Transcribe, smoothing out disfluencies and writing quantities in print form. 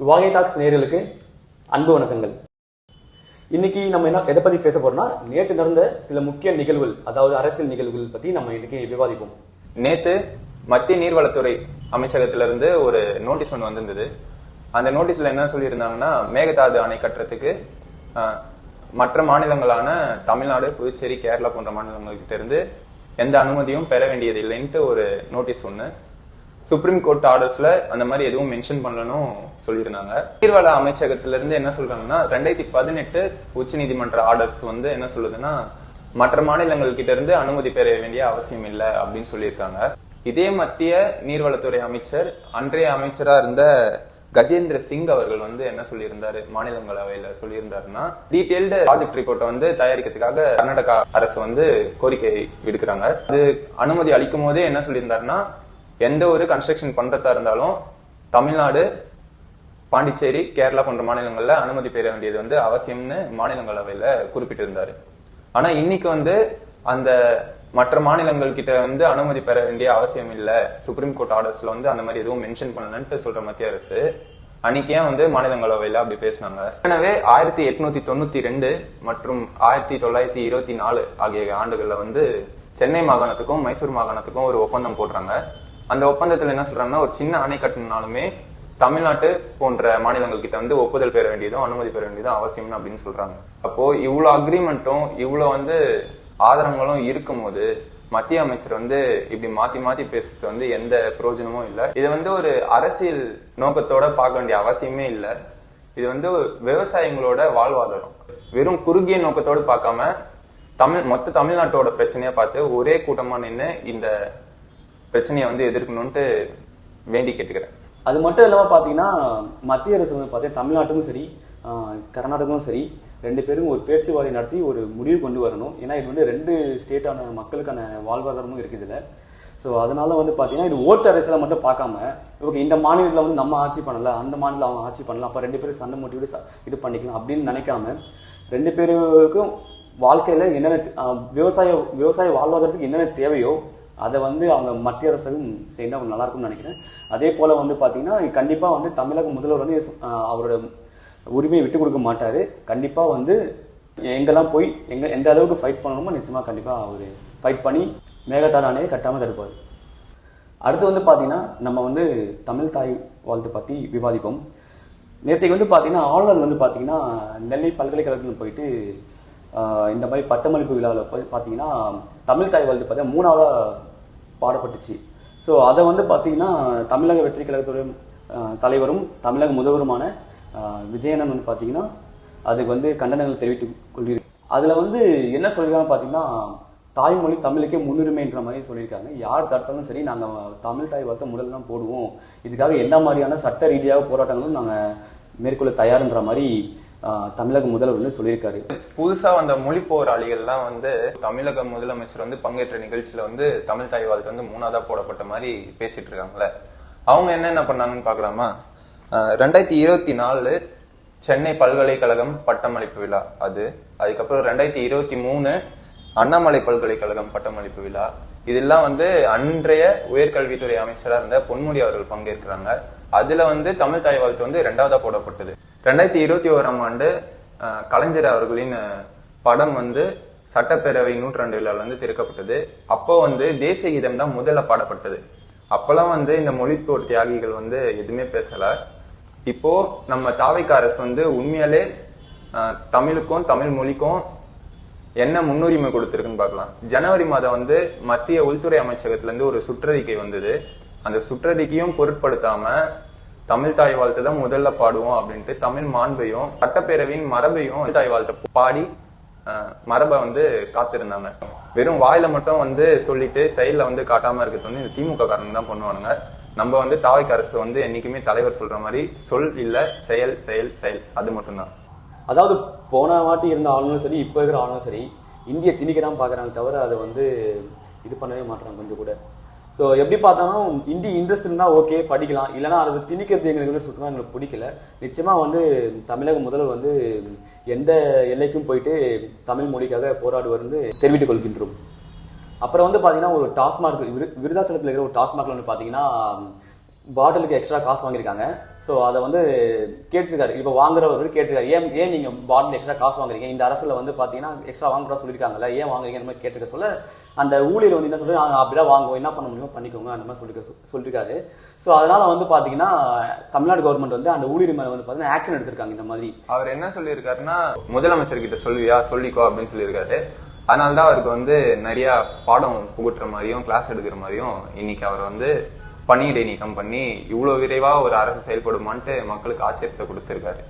வாகை டாக்ஸ் நேயர்களுக்கு அன்பு வணக்கங்கள். இன்னைக்கு நம்ம என்ன எதை பத்தி பேச போறோம்னா, நேற்று நடந்த சில முக்கிய நிகழ்வுகள், அதாவது அரசியல் நிகழ்வுகள் பத்தி நம்ம இன்னைக்கு விவாதிப்போம். நேத்து மத்திய நீர்வளத்துறை அமைச்சகத்திலிருந்து ஒரு நோட்டீஸ் ஒன்று வந்திருந்தது. அந்த நோட்டீஸ்ல என்ன சொல்லியிருந்தாங்கன்னா, மேகதாது அணை கட்டுறதுக்கு மற்ற மாநிலங்களான தமிழ்நாடு, புதுச்சேரி, கேரளா போன்ற மாநிலங்கள்கிட்ட இருந்து எந்த அனுமதியும் பெற வேண்டியது இல்லைன்ட்டு ஒரு நோட்டீஸ் ஒன்று. சுப்ரீம் கோர்ட் ஆர்டர்ஸ்ல அந்த மாதிரி எதுவும் மென்ஷன் பண்ணலன்னு சொல்லியிருந்தாங்க. நீர்வள அமைச்சகத்திலிருந்து என்ன சொல்றாங்கன்னா, 2018 உச்ச நீதிமன்ற ஆர்டர்ஸ் வந்து என்ன சொல்லுதுன்னா, மற்ற மாநிலங்கள் கிட்ட இருந்து அனுமதி பெற வேண்டிய அவசியம் இல்லை அப்படின்னு சொல்லியிருக்காங்க. இதே மத்திய நீர்வளத்துறை அமைச்சர், அன்றைய அமைச்சரா இருந்த கஜேந்திர சிங் அவர்கள் வந்து என்ன சொல்லியிருந்தாரு, மாநிலங்களவையில சொல்லியிருந்தாருன்னா, டீடைல்டு ப்ராஜெக்ட் ரிப்போர்ட்டை வந்து தயாரிக்கிறதுக்காக கர்நாடகா அரசு வந்து கோரிக்கை விடுக்கிறாங்க. அது அனுமதி அளிக்கும் போதே என்ன சொல்லியிருந்தாருன்னா, எந்த ஒரு கன்ஸ்ட்ரக்ஷன் பண்றதா இருந்தாலும் தமிழ்நாடு, பாண்டிச்சேரி, கேரளா போன்ற மாநிலங்கள்ல அனுமதி பெற வேண்டியது வந்து அவசியம்னு மாநிலங்களவையில குறிப்பிட்டிருந்தாரு. ஆனா இன்னைக்கு வந்து அந்த மற்ற மாநிலங்கள் கிட்ட வந்து அனுமதி பெற வேண்டிய அவசியம் இல்ல, சுப்ரீம் கோர்ட் ஆர்டர்ஸ்ல வந்து அந்த மாதிரி எதுவும் மென்ஷன் பண்ணலன்ட்டு சொல்ற மத்திய அரசு அன்னைக்கே வந்து மாநிலங்களவையில அப்படி பேசினாங்க. எனவே 1892 மற்றும் 1924 ஆகிய ஆண்டுகள்ல வந்து சென்னை மாகாணத்துக்கும் மைசூர் மாகாணத்துக்கும் ஒரு ஒப்பந்தம் போடுறாங்க. அந்த ஒப்பந்தத்துல என்ன சொல்றாங்கன்னா, ஒரு சின்ன அணை கட்டினாலுமே தமிழ்நாட்டு போன்ற மாநிலங்கள் கிட்ட வந்து ஒப்புதல் பெற வேண்டியதும் அனுமதி பெற வேண்டியதும் அவசியம் அப்படின்னு சொல்றாங்க. அப்போ இவ்வளவு அக்ரிமெண்ட்டும் இவ்வளவு வந்து ஆதாரங்களும் இருக்கும் போது மத்திய அமைச்சர் வந்து இப்படி மாத்தி மாத்தி பேசுறது வந்து எந்த பிரயோஜனமும் இல்லை. இது வந்து ஒரு அரசியல் நோக்கத்தோட பார்க்க வேண்டிய அவசியமே இல்லை. இது வந்து விவசாயிகளோட வாழ்வாதாரம். வெறும் குறுகிய நோக்கத்தோடு பார்க்காம மொத்த தமிழ்நாட்டோட பிரச்சனையா பார்த்து ஒரே கூட்டமா நின்று இந்த பிரச்சனையை வந்து எதிர்க்கணும்ட்டு வேண்டி கேட்டுக்கிறேன். அது மட்டும் இல்லாம பாத்தீங்கன்னா, மத்திய அரசு வந்து பாத்தீங்கன்னா தமிழ்நாட்டுக்கும் சரி கர்நாடகாவும் சரி ரெண்டு பேரும் ஒரு பேச்சுவார்த்தை நடத்தி ஒரு முடிவு கொண்டு வரணும். ஏன்னா இது வந்து ரெண்டு ஸ்டேட்டான மக்களுக்கான வாழ்வாதாரமும் இருக்குது இதுல. ஸோ அதனால வந்து பாத்தீங்கன்னா, இது ஓட்டு அரசியலை மட்டும் பார்க்காம, ஓகே இந்த மாநிலத்தில் வந்து நம்ம ஆட்சி பண்ணல, அந்த மாநிலம் அவங்க ஆட்சி பண்ணலாம், அப்ப ரெண்டு பேரும் சண்டை மூட்டி இது பண்ணிக்கலாம் அப்படின்னு நினைக்காம, ரெண்டு பேருக்கும் வாழ்க்கையில என்னென்ன விவசாய வாழ்வாதாரத்துக்கு என்னென்ன தேவையோ அதை வந்து அவங்க மத்திய அரசும் சேர்ந்து அவங்க நல்லா இருக்கும்னு நினைக்கிறேன். அதே போல வந்து பாத்தீங்கன்னா, கண்டிப்பா வந்து தமிழக முதல்வர் வந்து அவரோட உரிமையை விட்டு கொடுக்க மாட்டாரு. கண்டிப்பா வந்து எங்கெல்லாம் போய் எந்த அளவுக்கு ஃபைட் பண்ணணுமோ நிச்சயமா கண்டிப்பா அவரு ஃபைட் பண்ணி மேகதாது அணையை கட்டாம தடுப்பாரு. அடுத்து வந்து பாத்தீங்கன்னா, நம்ம வந்து தமிழ் தாய் வாழ்த்து பத்தி விவாதிப்போம். நேற்றைக்கு வந்து பாத்தீங்கன்னா, ஆளுநர் வந்து பாத்தீங்கன்னா நெல்லை பல்கலைக்கழகத்தில் போயிட்டு இந்த மாதிரி பட்டமளிப்பு விழாவில் போய் பார்த்தீங்கன்னா தமிழ் தாய் வாழ்த்து பார்த்தீங்கன்னா 3ஆவதா பாடப்பட்டுச்சு. ஸோ அதை வந்து பார்த்தீங்கன்னா தமிழக வெற்றி கழகத்துடைய தலைவரும் தமிழக முதல்வருமான விஜயனன் வந்து பார்த்தீங்கன்னா அதுக்கு வந்து கண்டனங்கள் தெரிவித்துக் கொள்கிறார். அதில் வந்து என்ன சொல்லியிருக்காங்க பார்த்தீங்கன்னா, தாய்மொழி தமிழுக்கே முன்னுரிமைன்ற மாதிரி சொல்லியிருக்காங்க. யார் தடுத்தாலும் சரி நாங்கள் தமிழ் தாய் வாழ்த்தை முதல்ல தான் போடுவோம், இதுக்காக என்ன மாதிரியான சட்ட ரீதியாக போராட்டங்களும் நாங்கள் மேற்கொள்ள தயார்ன்ற மாதிரி தமிழக முதல்வர் வந்து சொல்லியிருக்காரு. புதுசா வந்த மொழி போராளிகள்லாம் வந்து தமிழக முதலமைச்சர் வந்து பங்கேற்ற நிகழ்ச்சியில வந்து தமிழ் தாய் வாழ்த்து வந்து 3ஆவதா போடப்பட்ட மாதிரி பேசிட்டு இருக்காங்களே, அவங்க என்ன பண்ணாங்கன்னு பாக்கலாமா? 2024 சென்னை பல்கலைக்கழகம் பட்டமளிப்பு விழா, அதுக்கப்புறம் 2023 அண்ணாமலை பல்கலைக்கழகம் பட்டமளிப்பு விழா, இதெல்லாம் வந்து அன்றைய உயர்கல்வித்துறை அமைச்சரா இருந்த பொன்முடி அவர்கள் பங்கேற்கிறாங்க. அதுல வந்து தமிழ் தாய் வாழ்த்து வந்து 2ஆவதா போடப்பட்டது. 2021 ஆண்டு கலைஞர் அவர்களின் படம் வந்து சட்டப்பேரவை 102 விழாவில் வந்து திறக்கப்பட்டது. அப்போ வந்து தேசிய கீதம் தான் முதல்ல பாடப்பட்டது. அப்பெல்லாம் வந்து இந்த மொழிப்போர் தியாகிகள் வந்து எதுவுமே பேசல. இப்போ நம்ம தாவைக்க அரசு வந்து உண்மையாலே தமிழுக்கும் தமிழ் மொழிக்கும் என்ன முன்னுரிமை கொடுத்திருக்குன்னு பார்க்கலாம். ஜனவரி மாதம் வந்து மத்திய உள்துறை அமைச்சகத்துல இருந்து ஒரு சுற்றறிக்கை வந்தது. அந்த சுற்றறிக்கையும் பொருட்படுத்தாம தமிழ் தாய் வாழ்த்து தான் முதல்ல பாடுவோம் அப்படின்ட்டு தமிழ் மாண்பையும் சட்டப்பேரவையின் மரபையும் தாய் வாழ்த்து பாடி மரபை வந்து காத்திருந்தாங்க. வெறும் வாயில மட்டும் வந்து சொல்லிட்டு செயல வந்து காட்டாம இருக்கிறது வந்து திமுக காரங்க தான் பண்ணுவானுங்க. நம்ம வந்து தாவைக்க அரசு வந்து என்னைக்குமே தலைவர் சொல்ற மாதிரி சொல் இல்ல செயல், செயல், செயல், அது மட்டும்தான். அதாவது போன வாட்டி இருந்த ஆளுநரும் சரி இப்ப இருக்கிற ஆளுநரும் சரி இந்திய திணிக்க தான் பாக்குறாங்க தவிர அதை வந்து இது பண்ணவே மாட்டாங்க கொஞ்சம் கூட. ஸோ எப்படி பார்த்தாலும் இந்தி இன்ட்ரெஸ்ட் இருந்தால் ஓகே படிக்கலாம், இல்லைனா அதை திணிக்கிறது எங்களுக்கு சுத்தமாக எங்களுக்கு பிடிக்கல. நிச்சயமாக வந்து தமிழக முதல்வர் வந்து எந்த எல்லைக்கும் போயிட்டு தமிழ் மொழிக்காக போராடுவார்னு தெரிவித்துக் கொள்கின்றோம். அப்புறம் வந்து பார்த்தீங்கன்னா ஒரு டாஸ்மாக் விருதாச்சலத்தில் இருக்கிற ஒரு டாஸ்மாக்ல வந்து பார்த்தீங்கன்னா பாட்டிலுக்கு எக்ஸ்ட்ரா காசு வாங்கியிருக்காங்க. ஸோ அதை வந்து கேட்டிருக்காரு. இப்போ வாங்குறவர் கேட்டிருக்காரு, ஏன் நீங்கள் பாட்டில் எக்ஸ்ட்ரா காசு வாங்குறீங்க, இந்த அரசில் வந்து பார்த்தீங்கன்னா எக்ஸ்ட்ரா வாங்குறதா சொல்லியிருக்காங்கல்ல, ஏன் வாங்குறீங்க அந்த மாதிரி கேட்டிருக்க சொல்ல அந்த ஊழியர் வந்து என்ன சொல்றாரு, அப்படிதான் வாங்குவோம், என்ன பண்ண முடியுமோ பண்ணிக்கோங்க அந்த மாதிரி சொல்லியிருக்காரு. ஸோ அதனால வந்து பார்த்தீங்கன்னா தமிழ்நாடு கவர்மெண்ட் வந்து அந்த ஊழியர் மேலே வந்து பார்த்தீங்கன்னா ஆக்ஷன் எடுத்திருக்காங்க. இந்த மாதிரி அவர் என்ன சொல்லியிருக்காருன்னா, முதலமைச்சர்கிட்ட சொல்லுவியா சொல்லிக்கோ அப்படின்னு சொல்லியிருக்காரு. அதனால்தான் அவருக்கு வந்து நிறைய பாடம் புகுட்டுற மாதிரியும் கிளாஸ் எடுக்கிற மாதிரியும் இன்னைக்கு அவர் வந்து பணியிடை நீக்கம் பண்ணி இவ்வளவு விரைவா ஒரு அரசு செயல்படுமான்ட்டு மக்களுக்கு ஆச்சரியத்தை கொடுத்திருக்காரு.